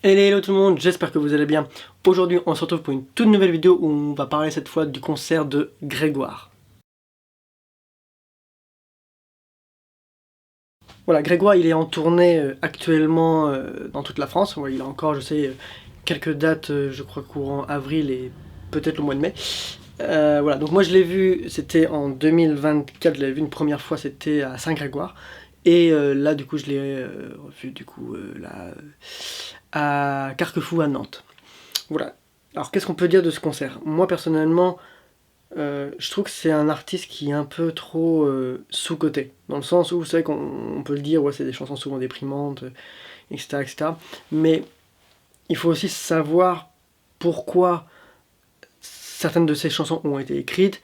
Hello tout le monde, j'espère que vous allez bien. Aujourd'hui on se retrouve pour une toute nouvelle vidéo où on va parler cette fois du concert de Grégoire. Voilà, Grégoire il est en tournée actuellement dans toute la France. Ouais, il a encore, je sais, quelques dates, je crois courant avril et peut-être le mois de mai. Voilà, donc moi je l'ai vu, c'était en 2024, je l'avais vu une première fois, c'était à Saint-Grégoire. Et là du coup je l'ai revu du coup là à Carquefou à Nantes. Voilà. Alors qu'est-ce qu'on peut dire de ce concert? Moi personnellement, je trouve que c'est un artiste qui est un peu trop sous-coté. Dans le sens où vous savez qu'on peut le dire, ouais, c'est des chansons souvent déprimantes, etc., etc. Mais il faut aussi savoir pourquoi certaines de ces chansons ont été écrites.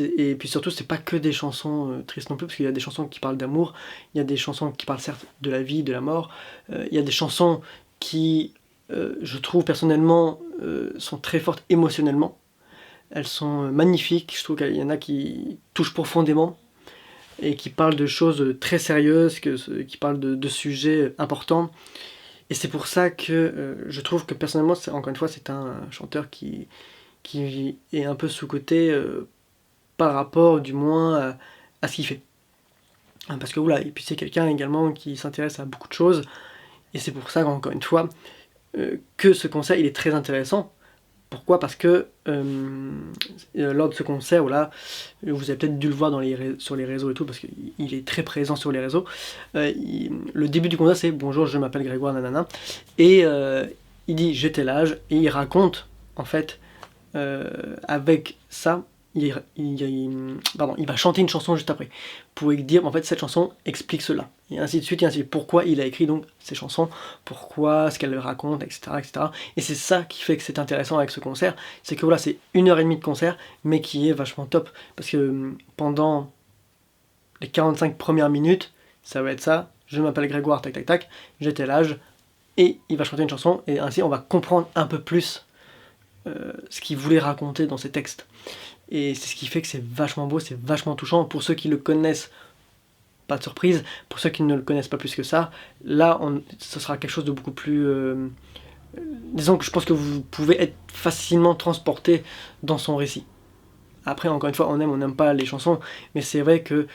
Et puis surtout, c'est pas que des chansons tristes non plus, parce qu'il y a des chansons qui parlent d'amour, il y a des chansons qui parlent certes de la vie, de la mort, il y a des chansons qui, je trouve personnellement, sont très fortes émotionnellement. Elles sont magnifiques, je trouve qu'il y en a qui touchent profondément et qui parlent de choses très sérieuses, qui parlent de sujets importants. Et c'est pour ça que je trouve que personnellement, encore une fois, c'est un chanteur qui est un peu sous-coté par rapport du moins à ce qu'il fait. Parce que voilà, et puis c'est quelqu'un également qui s'intéresse à beaucoup de choses, et c'est pour ça qu'encore une fois, que ce concert il est très intéressant. Pourquoi? Parce que lors de ce concert, voilà, vous avez peut-être dû le voir sur les réseaux et tout, parce qu'il est très présent sur les réseaux. Le début du concert, c'est bonjour, je m'appelle Grégoire, nanana, et il dit j'étais l'âge, et il raconte en fait avec ça. Il va chanter une chanson juste après pour dire en fait cette chanson explique cela et ainsi de suite et ainsi de suite. Pourquoi il a écrit donc ces chansons, pourquoi ce qu'elle raconte, etc., etc. Et c'est ça qui fait que c'est intéressant avec ce concert, c'est que voilà, c'est 1h30 de concert mais qui est vachement top parce que pendant les 45 premières minutes ça va être ça, je m'appelle Grégoire, tac tac tac, j'ai tel âge, et il va chanter une chanson et ainsi on va comprendre un peu plus ce qu'il voulait raconter dans ses textes. Et c'est ce qui fait que c'est vachement beau, c'est vachement touchant. Pour ceux qui le connaissent, pas de surprise. Pour ceux qui ne le connaissent pas plus que ça, là, ce sera quelque chose de beaucoup plus... disons que je pense que vous pouvez être facilement transporté dans son récit. Après, encore une fois, on aime, on n'aime pas les chansons, mais c'est vrai que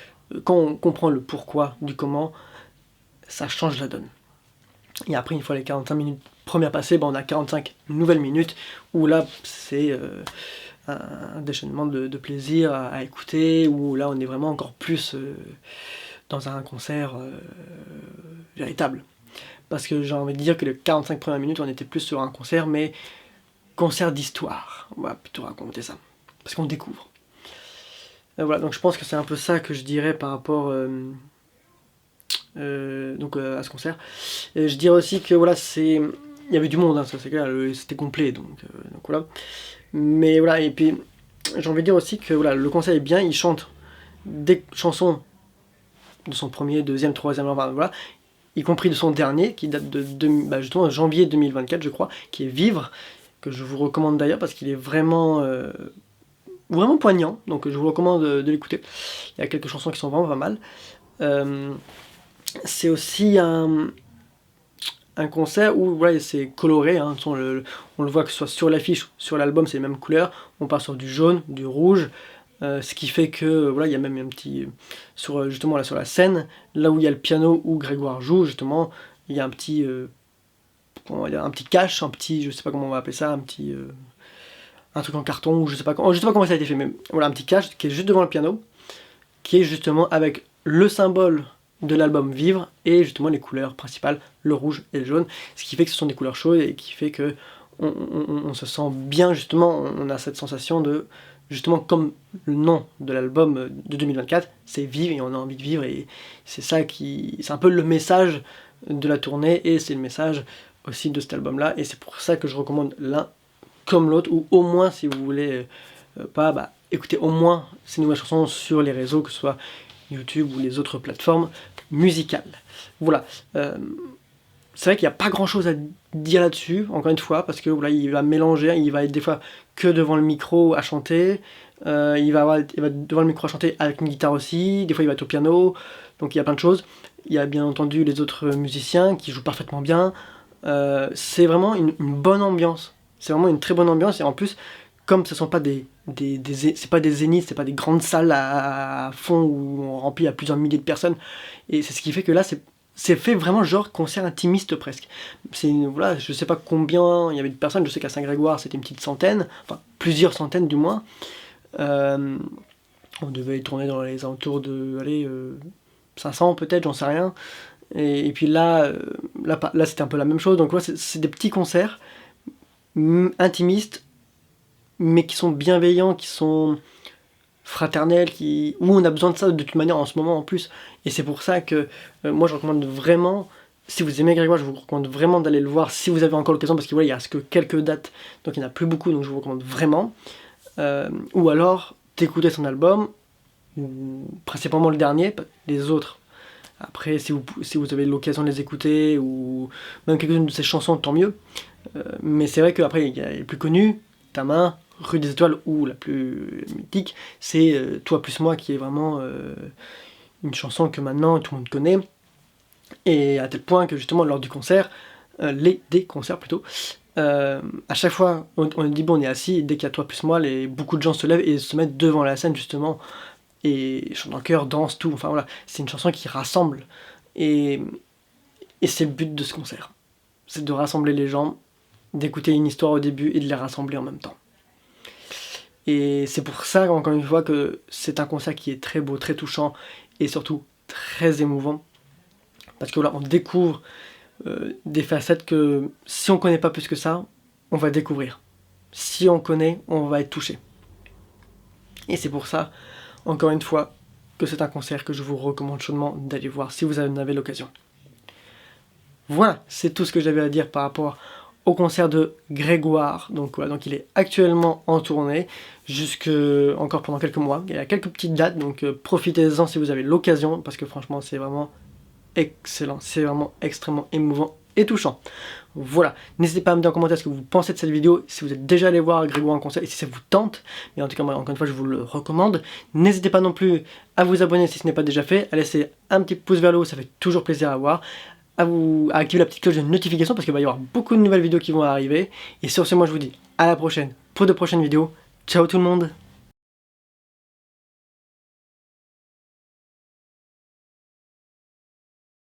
quand on comprend le pourquoi, du comment, ça change la donne. Et après, une fois les 45 minutes premières passées, on a 45 nouvelles minutes, où là, c'est... un déchaînement de plaisir à écouter, où là on est vraiment encore plus dans un concert véritable. Parce que j'ai envie de dire que les 45 premières minutes on était plus sur un concert, mais concert d'histoire, on va plutôt raconter ça, parce qu'on découvre. Voilà, donc je pense que c'est un peu ça que je dirais par rapport à ce concert. Et je dirais aussi que voilà, il y avait du monde, hein, ça c'est clair, c'était complet, donc voilà. Mais voilà, et puis j'ai envie de dire aussi que voilà, le concert est bien, il chante des chansons de son premier, deuxième, troisième, enfin, voilà, y compris de son dernier, qui date de justement janvier 2024, je crois, qui est Vivre, que je vous recommande d'ailleurs parce qu'il est vraiment, vraiment poignant, donc je vous recommande de l'écouter. Il y a quelques chansons qui sont vraiment pas mal. C'est aussi un concert où voilà, c'est coloré, hein, on le voit que ce soit sur l'affiche, sur l'album, c'est les mêmes couleurs, on part sur du jaune, du rouge, ce qui fait que voilà, il y a même un petit justement là sur la scène, là où il y a le piano où Grégoire joue, justement, il y a un petit un petit cache, un petit, je sais pas comment on va appeler ça, un petit un truc en carton, ou je sais pas comment ça a été fait, mais voilà, un petit cache qui est juste devant le piano, qui est justement avec le symbole de l'album Vivre et justement les couleurs principales, le rouge et le jaune, ce qui fait que ce sont des couleurs chaudes et qui fait que on se sent bien, justement, on a cette sensation de, justement, comme le nom de l'album de 2024, c'est Vivre et on a envie de vivre, et c'est ça c'est un peu le message de la tournée et c'est le message aussi de cet album là, et c'est pour ça que je recommande l'un comme l'autre, ou au moins si vous voulez pas, écoutez au moins ces nouvelles chansons sur les réseaux, que ce soit YouTube ou les autres plateformes musicales. Voilà. C'est vrai qu'il n'y a pas grand chose à dire là-dessus, encore une fois, parce que voilà, il va mélanger, il va être des fois que devant le micro à chanter, il va devant le micro à chanter avec une guitare aussi, des fois il va être au piano, donc il y a plein de choses. Il y a bien entendu les autres musiciens qui jouent parfaitement bien, c'est vraiment une bonne ambiance. C'est vraiment une très bonne ambiance, et en plus, comme ce sont pas c'est pas des zéniths, c'est pas des grandes salles à fond où on remplit à plusieurs milliers de personnes, et c'est ce qui fait que là, c'est fait vraiment genre concert intimiste presque. Voilà, je sais pas combien il y avait de personnes, je sais qu'à Saint-Grégoire c'était une petite centaine, enfin plusieurs centaines du moins. On devait tourner dans les alentours de 500 peut-être, j'en sais rien. Et puis là c'était un peu la même chose, donc voilà, c'est des petits concerts intimistes, mais qui sont bienveillants, qui sont fraternels, où on a besoin de ça de toute manière en ce moment en plus. Et c'est pour ça que moi je recommande vraiment, si vous aimez Grégoire, je vous recommande vraiment d'aller le voir si vous avez encore l'occasion, parce qu'il il reste que quelques dates, donc il n'y en a plus beaucoup, donc je vous recommande vraiment. Ou alors d'écouter son album, ou principalement le dernier, les autres. Après, si vous avez l'occasion de les écouter, ou même quelques-unes de ses chansons, tant mieux. Mais c'est vrai qu'après, il y a les plus connus, Ta main, Rue des Étoiles, ou la plus mythique, c'est Toi plus moi, qui est vraiment une chanson que maintenant tout le monde connaît. Et à tel point que justement, lors du concert, des concerts plutôt, à chaque fois, on dit bon, on est assis, et dès qu'il y a Toi plus moi, beaucoup de gens se lèvent et se mettent devant la scène justement, et chantent en chœur, dansent, tout. Enfin voilà, c'est une chanson qui rassemble. Et c'est le but de ce concert. C'est de rassembler les gens, d'écouter une histoire au début et de les rassembler en même temps. Et c'est pour ça, encore une fois, que c'est un concert qui est très beau, très touchant et surtout très émouvant. Parce que là, on découvre des facettes que si on connaît pas plus que ça, on va découvrir. Si on connaît, on va être touché. Et c'est pour ça, encore une fois, que c'est un concert que je vous recommande chaudement d'aller voir si vous en avez l'occasion. Voilà, c'est tout ce que j'avais à dire par rapport au concert de Grégoire. Donc voilà, donc il est actuellement en tournée, encore pendant quelques mois. Il y a quelques petites dates, donc profitez-en si vous avez l'occasion, parce que franchement c'est vraiment excellent, c'est vraiment extrêmement émouvant et touchant. Voilà, n'hésitez pas à me dire en commentaire ce que vous pensez de cette vidéo, si vous êtes déjà allé voir Grégoire en concert et si ça vous tente, mais en tout cas moi, encore une fois je vous le recommande. N'hésitez pas non plus à vous abonner si ce n'est pas déjà fait, à laisser un petit pouce vers le haut, ça fait toujours plaisir à voir, à activer la petite cloche de notification parce qu'il va y avoir beaucoup de nouvelles vidéos qui vont arriver. Et sur ce, moi je vous dis à la prochaine pour de prochaines vidéos. Ciao tout le monde!